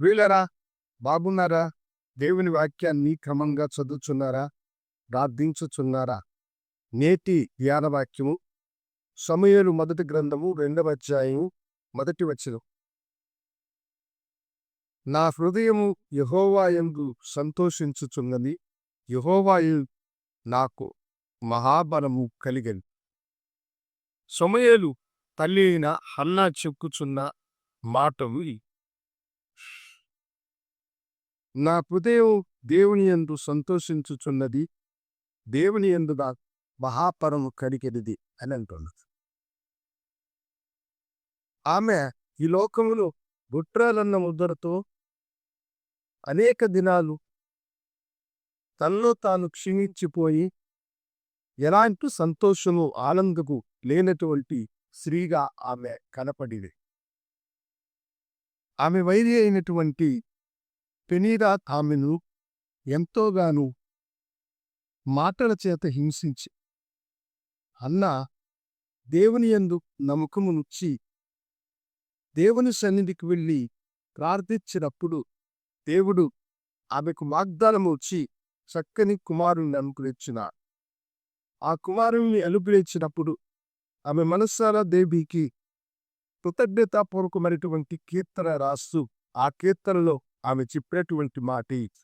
వీళ్ళరా బాగున్నారా? దేవుని వాక్యాన్ని క్రమంగా చదువుచున్నారా? ప్రార్థించుచున్నారా? నేటి ధ్యాన వాక్యము సమూయేలు మొదటి గ్రంథము 2వ అధ్యాయము మొదటి వచనం. నా హృదయము యెహోవా యందు సంతోషించుచున్నది. యెహోవా నాకు మహాబలము కలిగెను. సమూయేలు తల్లి అయిన హన్నా చెప్పుచున్న మాటలు ఇవి. నా హృదయం దేవుని యందు సంతోషించుచున్నది. దేవుని యందు నాకు మహాపరము కలిగినది అని అంటున్నది. ఆమె ఈ లోకములో గుట్రాలన్న ముద్రతో అనేక దినాలు తనలో తాను క్షీణించిపోయి ఎలాంటి సంతోషము ఆనందము లేనటువంటి స్త్రీగా ఆమె కనపడింది. ఆమె వైరి అయినటువంటి పెనీరా ఆమెను ఎంతోగాను మాటల చేత హింసించి హన్నా దేవుని యందు నమ్మకమునుంచి దేవుని సన్నిధికి వెళ్ళి ప్రార్థించినప్పుడు దేవుడు ఆమెకు వాగ్దానము ఇచ్చి చక్కని కుమారుణ్ణి అనుగ్రహించినాడు. ఆ కుమారుణ్ణి అనుగ్రహించినప్పుడు ఆమె మనస్సారా దేవికి కృతజ్ఞతాపూర్వకమైనటువంటి కీర్తన రాస్తూ ఆ కీర్తనలో ఆమె చెప్పేటువంటి మాట ఇది.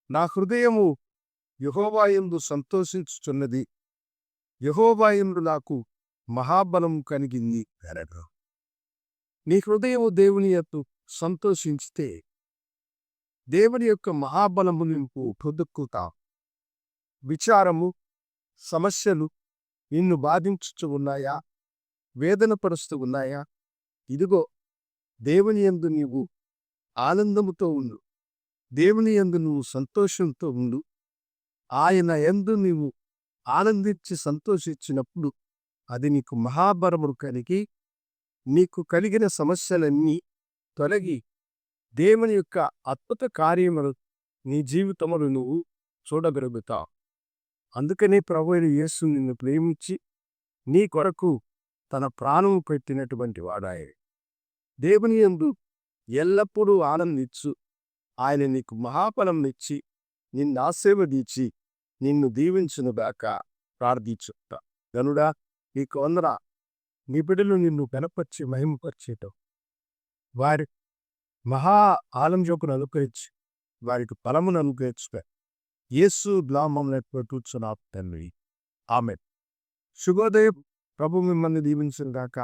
నా హృదయము యెహోవా యందు సంతోషించుచున్నది. యెహోవా యందు నాకు మహాబలం కలిగింది అనెను. నీ హృదయము దేవుని యందు సంతోషించితే దేవుని యొక్క మహాబలము నీకు పొందుకుంటావు. విచారము, సమస్యలు నిన్ను బాధించుచు ఉన్నాయా? వేదన పరుస్తూ ఉన్నాయా? ఇదిగో దేవుని యందు నీవు ఆనందముతో ఉండు. దేవుని యందు నువ్వు సంతోషంతో ఉండు. ఆయన యందు నీవు ఆనందించి సంతోషించినప్పుడు అది నీకు మహాబలము కలిగి నీకు కలిగిన సమస్యలన్నీ తొలగి దేవుని యొక్క అద్భుత కార్యములు నీ జీవితములు నువ్వు చూడగలుగుతావు. అందుకనే ప్రభువైన యేసు నిన్ను ప్రేమించి నీ కొరకు తన ప్రాణము పెట్టినటువంటి వాడాయే. దేవుని యందు ఎల్లప్పుడూ ఆనందించు. ఆయన నీకు మహాఫలం ఇచ్చి నిన్ను ఆశీర్వదించి నిన్ను దీవించునుగాక ప్రార్థించుట. గనుడా నీకు వందన. నీ బిడ్డలు నిన్ను బలపరిచి మహిమపరిచేయటం వారి మహా ఆనందమును అనుగ్రహించి వారికి బలమును అనుగ్రహించుట యేసు నామమున పెట్టుచున్నాను తండ్రి. ఆమేన్. శుభోదయం. ప్రభు మిమ్మల్ని దీవించునుగాక.